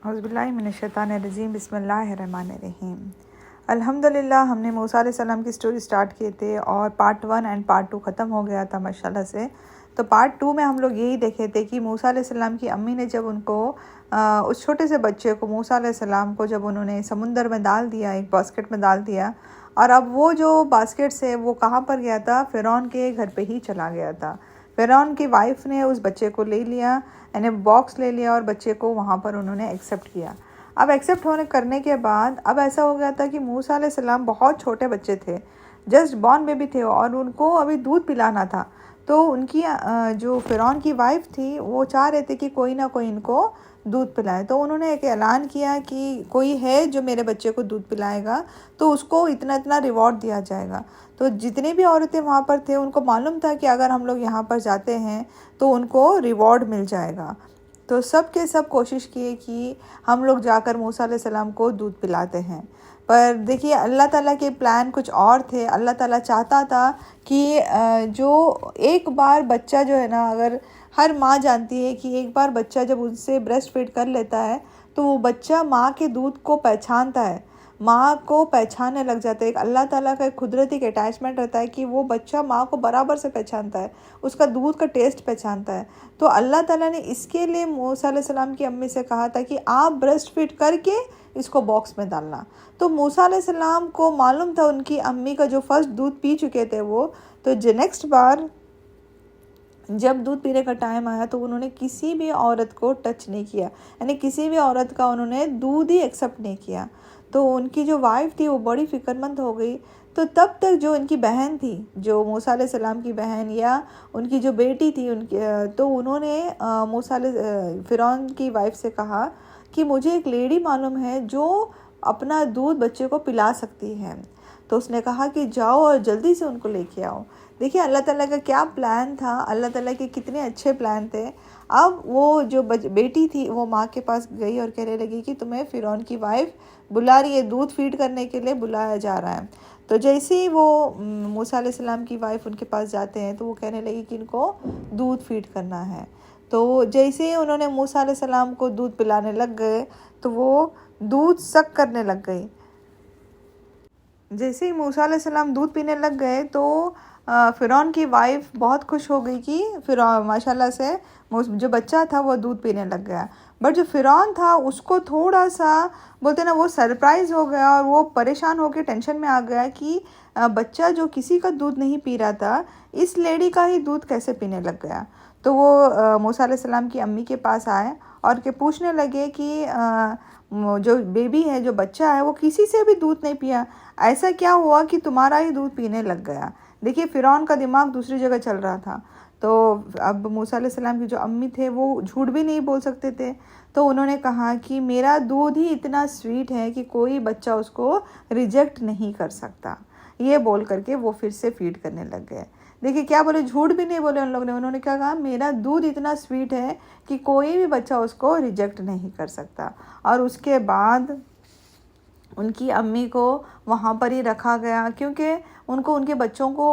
औज़ुबिल्लाहिमिनश्शैतानिर्रजीम बिस्मिल्लाहिर्रहमानिर्रहीम। अल्हम्दुलिल्लाह हमने मूसा अलैहिस्सलाम की स्टोरी स्टार्ट किए थे और पार्ट 1 एंड पार्ट 2 ख़त्म हो गया था माशाल्लाह से। तो पार्ट 2 में हम लोग यही देखे थे कि मूसा अलैहिस्सलाम की अम्मी ने जब उनको उस छोटे से बच्चे को मूसा अलैहिस्सलाम को जब उन्होंने समुंदर में डाल दिया, एक बास्केट में डाल दिया, और अब वो जो बास्केट से वो कहाँ पर गया था, फ़िरौन के घर पे ही चला गया था। फ़िरौन की वाइफ ने उस बच्चे को ले लिया, यानी बॉक्स ले लिया और बच्चे को वहाँ पर उन्होंने एक्सेप्ट किया। अब एक्सेप्ट करने के बाद अब ऐसा हो गया था कि मूसा अलैहिस्सलाम बहुत छोटे बच्चे थे, जस्ट बॉर्न बेबी थे और उनको अभी दूध पिलाना था। तो उनकी जो फ़िरौन की वाइफ थी वो चाह रहे थे कि कोई ना कोई इनको दूध पिलाए। तो उन्होंने एक ऐलान किया कि कोई है जो मेरे बच्चे को दूध पिलाएगा तो उसको इतना इतना रिवॉर्ड दिया जाएगा। तो जितनी भी औरतें वहाँ पर थे उनको मालूम था कि अगर हम लोग यहाँ पर जाते हैं तो उनको रिवॉर्ड मिल जाएगा। तो सब के सब कोशिश किए कि हम लोग जाकर मूसा अलैहिस्सलाम को दूध पिलाते हैं। पर देखिए अल्लाह ताला के प्लान कुछ और थे। अल्लाह ताला चाहता था कि जो एक बार बच्चा जो है ना, अगर हर माँ जानती है कि एक बार बच्चा जब उनसे ब्रेस्ट फीड कर लेता है तो वो बच्चा माँ के दूध को पहचानता है, माँ को पहचानने लग जाता है। एक अल्लाह ताला का एक कुदरती अटैचमेंट रहता है कि वो बच्चा माँ को बराबर से पहचानता है, उसका दूध का टेस्ट पहचानता है। तो अल्लाह ताला ने इसके लिए मूसा अलैहिस्सलाम की अम्मी से कहा था कि आप ब्रेस्ट फीड करके इसको बॉक्स में डालना। तो मूसा अलैहिस्सलाम को मालूम था उनकी अम्मी का जो फर्स्ट दूध पी चुके थे वो, तो जो नेक्स्ट बार जब दूध पीने का टाइम आया तो उन्होंने किसी भी औरत को टच नहीं किया, यानी किसी भी औरत का उन्होंने दूध ही एक्सेप्ट नहीं किया। तो उनकी जो वाइफ थी वो बड़ी फ़िक्रमंद हो गई। तो तब तक जो उनकी बहन थी, जो मूसा अलैहिस्सलाम की बहन या उनकी जो बेटी थी उनकी, तो उन्होंने फ़िरौन की वाइफ से कहा कि मुझे एक लेडी मालूम है जो अपना दूध बच्चे को पिला सकती है। तो उसने कहा कि जाओ और जल्दी से उनको लेके आओ। देखिए अल्लाह ताला का क्या प्लान था, अल्लाह ताला के कितने अच्छे प्लान थे। अब वो जो बेटी थी वो माँ के पास गई और कहने लगी कि तुम्हें फ़िरौन की वाइफ बुला रही है, दूध फीड करने के लिए बुलाया जा रहा है। तो जैसे ही वो मूसा अलैहिस्सलाम की वाइफ उनके पास जाते हैं तो वो कहने लगी कि इनको दूध फीड करना है। तो जैसे ही उन्होंने मूसा अलैहिस्सलाम को दूध पिलाने लग गए तो वो दूध सक करने लग गई। जैसे ही मूसा अलैहिस्सलाम दूध पीने लग गए तो फ़िरौन की वाइफ बहुत खुश हो गई कि फ़िरौन माशाल्लाह से जो बच्चा था वो दूध पीने लग गया। बट जो फ़िरौन था उसको थोड़ा सा बोलते ना, वो सरप्राइज़ हो गया और वो परेशान होकर टेंशन में आ गया कि बच्चा जो किसी का दूध नहीं पी रहा था इस लेडी का ही दूध कैसे पीने लग गया। तो वो मूसा अलैहिस्सलाम की अम्मी के पास आए और के पूछने लगे कि जो बेबी है, जो बच्चा है, वो किसी से भी दूध नहीं पिया, ऐसा क्या हुआ कि तुम्हारा ही दूध पीने लग गया। देखिए फ़िरौन का दिमाग दूसरी जगह चल रहा था। तो अब मूसा अलैहिस्सलाम की जो अम्मी थे वो झूठ भी नहीं बोल सकते थे। तो उन्होंने कहा कि मेरा दूध ही इतना स्वीट है कि कोई बच्चा उसको रिजेक्ट नहीं कर सकता। ये बोल करके वो फिर से फीड करने लग गए। देखिए क्या बोले, झूठ भी नहीं बोले उन लोगों ने। उन्होंने क्या कहा, मेरा दूध इतना स्वीट है कि कोई भी बच्चा उसको रिजेक्ट नहीं कर सकता। और उसके बाद उनकी अम्मी को वहाँ पर ही रखा गया क्योंकि उनको उनके बच्चों को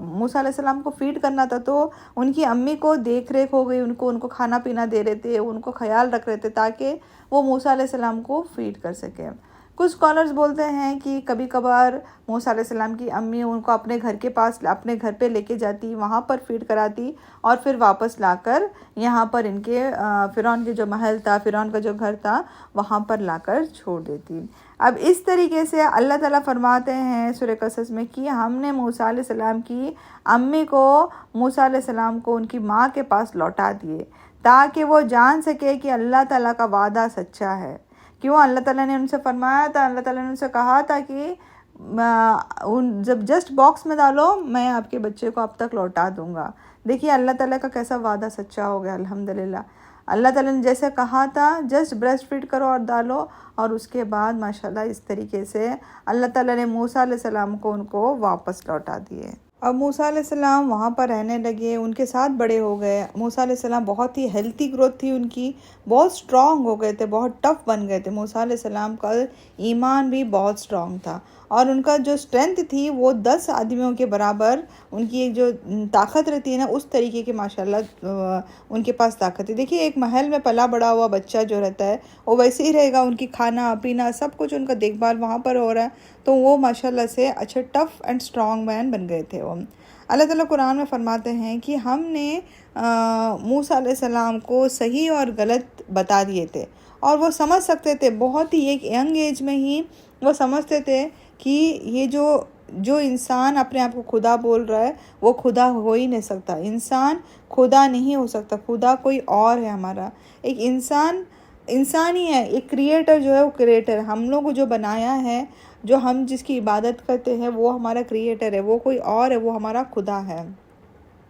मूसा अलैहिस्सलाम को फीड करना था। तो उनकी अम्मी को देख रेख हो गई, उनको खाना पीना दे रहे थे, उनको ख्याल रख रहे थे ताकि वो मूसा अलैहिस्सलाम को फीड कर सके। कुछ स्कॉलर्स बोलते हैं कि कभी कभार मूसा अलैहिस्सलाम की अम्मी उनको अपने घर के पास, अपने घर पे लेके जाती, वहाँ पर फीड कराती और फिर वापस लाकर यहाँ पर इनके फ़िरौन के जो महल था, फ़िरौन का जो घर था, वहाँ पर लाकर छोड़ देती। अब इस तरीके से अल्लाह ताला फरमाते हैं सूरह कसस में कि हमने मूसा अलैहिस्सलाम की अम्मी को, मूसा अलैहिस्सलाम को उनकी माँ के पास लौटा दिए ताकि वो जान सके कि अल्लाह ताला का वादा सच्चा है। क्यों? अल्लाह ताला ने उनसे फरमाया था, अल्लाह ताला ने उनसे कहा था कि जब जस्ट बॉक्स में डालो मैं आपके बच्चे को अब तक लौटा दूंगा। देखिए अल्लाह ताला का कैसा वादा सच्चा हो गया, अल्हम्दुलिल्लाह। अल्लाह ताला ने जैसे कहा था जस्ट ब्रेस्ट फीड करो और डालो, और उसके बाद माशाल्लाह इस तरीके से अल्लाह ताला ने मूसा अलैहिस्सलाम को उनको वापस लौटा दिए। अब मूसा अलैहिस्सलाम वहाँ पर रहने लगे, उनके साथ बड़े हो गए। मूसा अलैहिस्सलाम बहुत ही हेल्थी ग्रोथ थी उनकी, बहुत स्ट्रांग हो गए थे, बहुत टफ बन गए थे। मूसा अलैहिस्सलाम का ईमान भी बहुत स्ट्रांग था और उनका जो स्ट्रेंथ थी वो 10 आदमियों के बराबर, उनकी एक जो ताकत रहती है ना, उस तरीके की माशाल्लाह उनके पास ताकत है। देखिए, एक महल में पला बड़ा हुआ बच्चा जो रहता है वो वैसे ही रहेगा, उनकी खाना पीना सब कुछ उनका देखभाल वहाँ पर हो रहा है, तो वो माशाल्लाह से अच्छे टफ़ एंड स्ट्रॉन्ग मैन बन गए थे वो। अल्लाह ताला कुरान में फ़रमाते हैं कि हमने मूसा अलैहिस्सलाम को सही और गलत बता दिए थे और वो समझ सकते थे, बहुत ही एक यंग एज में ही वो समझते थे कि ये जो जो इंसान अपने आप को खुदा बोल रहा है वो खुदा हो ही नहीं सकता। इंसान खुदा नहीं हो सकता, खुदा कोई और है हमारा। एक इंसान ही है, एक क्रिएटर जो है वो क्रिएटर, हम लोग को जो बनाया है, जो हम जिसकी इबादत करते हैं वो हमारा क्रिएटर है, वो कोई और है, वो हमारा खुदा है।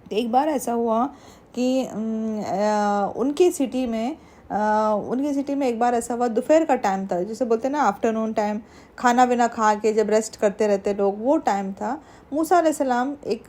तो एक बार ऐसा हुआ कि उनकी सिटी में एक बार ऐसा हुआ, दोपहर का टाइम था, जैसे बोलते हैं ना आफ्टरनून टाइम, खाना वाना खा के जब रेस्ट करते रहते लोग, वो टाइम था। मूसा अलैहिस्सलाम एक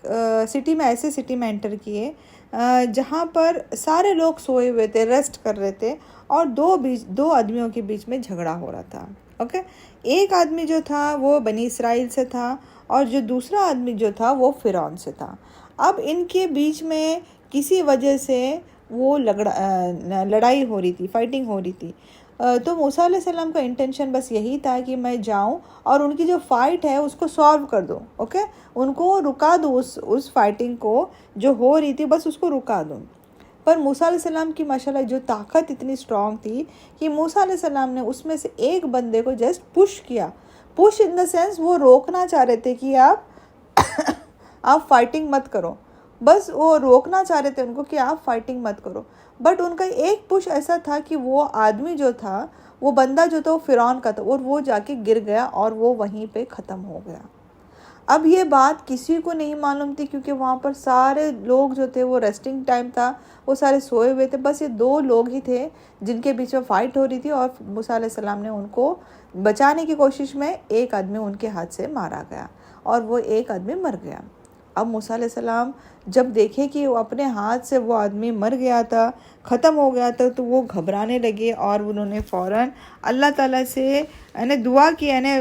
सिटी में एंटर किए जहाँ पर सारे लोग सोए हुए थे, रेस्ट कर रहे थे और दो आदमियों के बीच में झगड़ा हो रहा था। ओके, एक आदमी जो था वो बनी इसराइल से था और जो दूसरा आदमी जो था वो फ़िरौन से था। अब इनके बीच में किसी वजह से वो लड़ाई हो रही थी, फाइटिंग हो रही थी। तो मूसा अलैहिस्सलाम का इंटेंशन बस यही था कि मैं जाऊं और उनकी जो फ़ाइट है उसको सॉल्व कर दूं। ओके, उनको रुका दूं, उस फाइटिंग को जो हो रही थी बस उसको रुका दूं। पर मूसा अलैहिस्सलाम की माशाल्लाह जो ताकत इतनी स्ट्रांग थी कि मूसा अलैहिस्सलाम ने उसमें से एक बंदे को जस्ट पुश किया। पुश इन द सेंस वो रोकना चाह रहे थे कि आप आप फाइटिंग मत करो, बस वो रोकना चाह रहे थे उनको कि आप फाइटिंग मत करो। बट उनका एक पुश ऐसा था कि वो आदमी जो था, वो बंदा जो था वो फ़िरौन का था और वो जाके गिर गया और वो वहीं पे ख़त्म हो गया। अब ये बात किसी को नहीं मालूम थी क्योंकि वहाँ पर सारे लोग जो थे, वो रेस्टिंग टाइम था, वो सारे सोए हुए थे। बस ये दो लोग ही थे जिनके बीच में फ़ाइट हो रही थी और मूसा अलैहिस्सलाम ने उनको बचाने की कोशिश में एक आदमी उनके हाथ से मारा गया और वो एक आदमी मर गया। अब मूसा अलैहिस्सलाम जब देखे कि वो अपने हाथ से वो आदमी मर गया था, ख़त्म हो गया था, तो वो घबराने लगे और उन्होंने फ़ौरन अल्लाह ताला से यानी दुआ की। यानी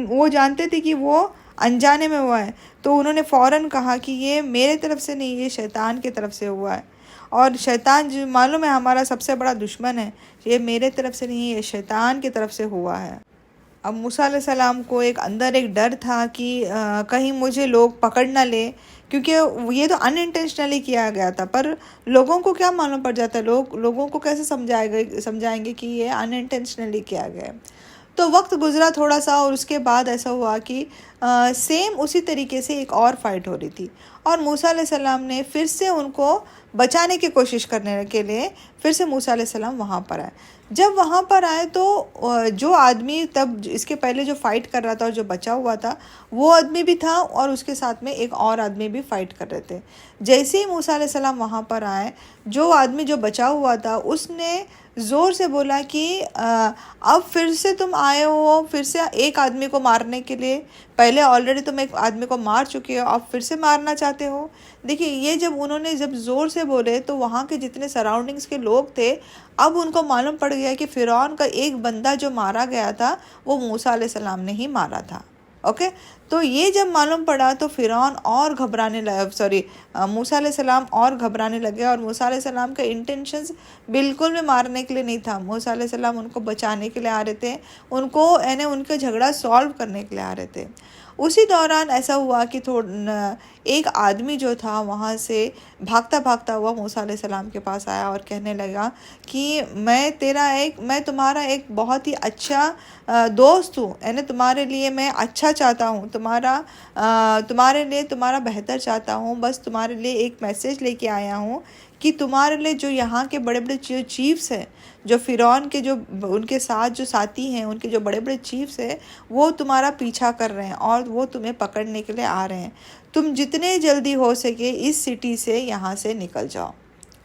वो जानते थे कि वो अनजाने में हुआ है, तो उन्होंने फ़ौरन कहा कि ये मेरे तरफ से नहीं, ये शैतान की तरफ से हुआ है और शैतान जो मालूम है हमारा सबसे बड़ा दुश्मन है, ये मेरे तरफ से नहीं, ये शैतान की तरफ से हुआ है। अब मूसा अलैहिस्सलाम को अंदर एक डर था कि कहीं मुझे लोग पकड़ ना ले, क्योंकि ये तो अनइंटेंशनली किया गया था। पर लोगों को क्या मालूम पड़ जाता है, लोगों को कैसे समझाएंगे कि ये अनइंटेंशनली किया गया है। तो वक्त गुजरा थोड़ा सा और उसके बाद ऐसा हुआ कि सेम उसी तरीके से एक और फाइट हो रही थी और मूसा अलैहिस्सलाम ने फिर से उनको बचाने की कोशिश करने के लिए फिर से मूसा अलैहिस्सलाम वहाँ पर आए। जब वहाँ पर आए तो जो आदमी तब इसके पहले जो फ़ाइट कर रहा था और जो बचा हुआ था, वो आदमी भी था और उसके साथ में एक और आदमी भी फ़ाइट कर रहे थे। जैसे ही मूसा अलैहिस्सलाम वहाँ पर आए, जो आदमी जो बचा हुआ था उसने ज़ोर से बोला कि अब फिर से तुम आए हो, फिर से एक आदमी को मारने के लिए, पहले ऑलरेडी तुम एक आदमी को मार चुके हो, अब फिर से मारना चाहते हो। देखिए, ये जब ज़ोर से बोले तो वहाँ के जितने सराउंडिंग्स के लोग थे, अब उनको मालूम पड़ गया कि फ़िरौन का एक बंदा जो मारा गया था वो मूसा अलैहिस्सलाम ने ही मारा था। ओके, तो ये जब मालूम पड़ा तो फ़िरौन और मूसा अलैहिस्सलाम और घबराने लगे और मूसा अलैहिस्सलाम का इंटेंशंस बिल्कुल भी मारने के लिए नहीं था। मूसा अलैहिस्सलाम उनको बचाने के लिए आ रहे थे, उनका झगड़ा सॉल्व करने के लिए आ रहे थे। उसी दौरान ऐसा हुआ कि एक आदमी जो था वहाँ से भागता भागता हुआ मूसा अलैहिस्सलाम के पास आया और कहने लगा कि मैं तुम्हारा एक बहुत ही अच्छा दोस्त हूँ, यानी तुम्हारे लिए मैं अच्छा चाहता हूँ, तुम्हारे लिए तुम्हारा बेहतर चाहता हूँ। बस तुम्हारे लिए एक मैसेज लेके आया हूँ कि तुम्हारे लिए जो यहाँ के बड़े बड़े जो चीफ्स हैं, जो फ़िरौन के जो उनके साथ जो साथी हैं, उनके जो बड़े बड़े चीफ्स हैं, वो तुम्हारा पीछा कर रहे हैं और वो तुम्हें पकड़ने के लिए आ रहे हैं। तुम जितने जल्दी हो सके इस सिटी से यहाँ से निकल जाओ।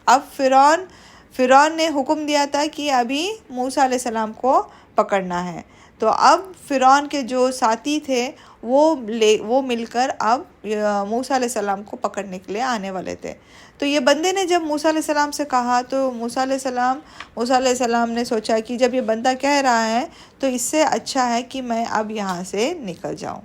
अब फ़िरौन फ़िरौन ने हुक्म दिया था कि अभी मूसा अलैहिस्सलाम को पकड़ना है। तो अब फ़िरौन के जो साथी थे वो मिलकर अब मूसा अलैहिस्सलाम को पकड़ने के लिए आने वाले थे। तो ये बंदे ने जब मूसा अलैहिस्सलाम से कहा तो मूसा अलैहिस्सलाम ने सोचा कि जब ये बंदा कह रहा है तो इससे अच्छा है कि मैं अब यहाँ से निकल जाऊँ।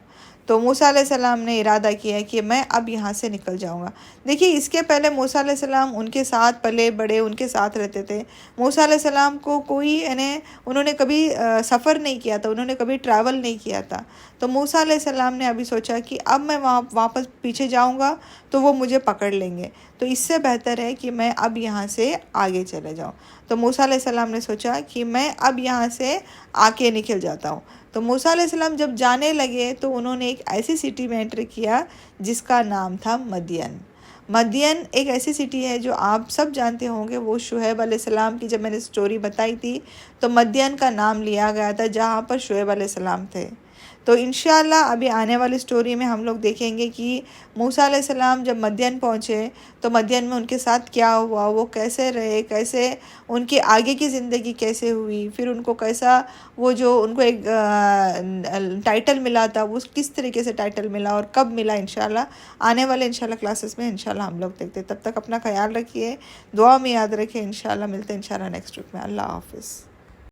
तो मूसा अलैहिस्सलाम ने इरादा किया कि मैं अब यहाँ से निकल जाऊँगा। देखिए, इसके पहले मूसा अलैहिस्सलाम उनके साथ पले बड़े, उनके साथ रहते थे। मूसा अलैहिस्सलाम को कोई यानी उन्होंने कभी सफ़र नहीं किया था, उन्होंने कभी ट्रैवल नहीं किया था। तो मूसा अलैहिस्सलाम ने अभी सोचा कि अब मैं वहाँ वापस पीछे जाऊँगा तो वो मुझे पकड़ लेंगे, तो इससे बेहतर है कि मैं अब यहाँ से आगे चले जाऊँ। तो मूसा अलैहिस्सलाम ने सोचा कि मैं अब यहाँ से आके निकल जाता हूँ। तो मूसा अलैहिस्सलाम जब जाने लगे तो उन्होंने एक ऐसी सिटी में एंटर किया जिसका नाम था मदियन। मदियन एक ऐसी सिटी है जो आप सब जानते होंगे। वो शुएब अलैहिस्सलाम की जब मैंने स्टोरी बताई थी तो मदियन का नाम लिया गया था जहाँ पर शुएब अलैहिस्सलाम थे। तो इंशाअल्लाह अभी आने वाली स्टोरी में हम लोग देखेंगे कि मूसा अलैहिस्सलाम जब मदियन पहुँचे तो मदियन में उनके साथ क्या हुआ, वो कैसे रहे, कैसे उनकी आगे की ज़िंदगी कैसे हुई, फिर उनको कैसा वो जो उनको एक टाइटल मिला था वो किस तरीके से टाइटल मिला और कब मिला। इंशाल्लाह आने वाले इंशाल्लाह क्लासेस में इंशाल्लाह हम लोग देखते। तब तक अपना ख्याल रखिए, दुआ में याद रखिए। इंशाल्लाह मिलते हैं इंशाल्लाह नेक्स्ट वीक में। अल्लाह हाफिज़।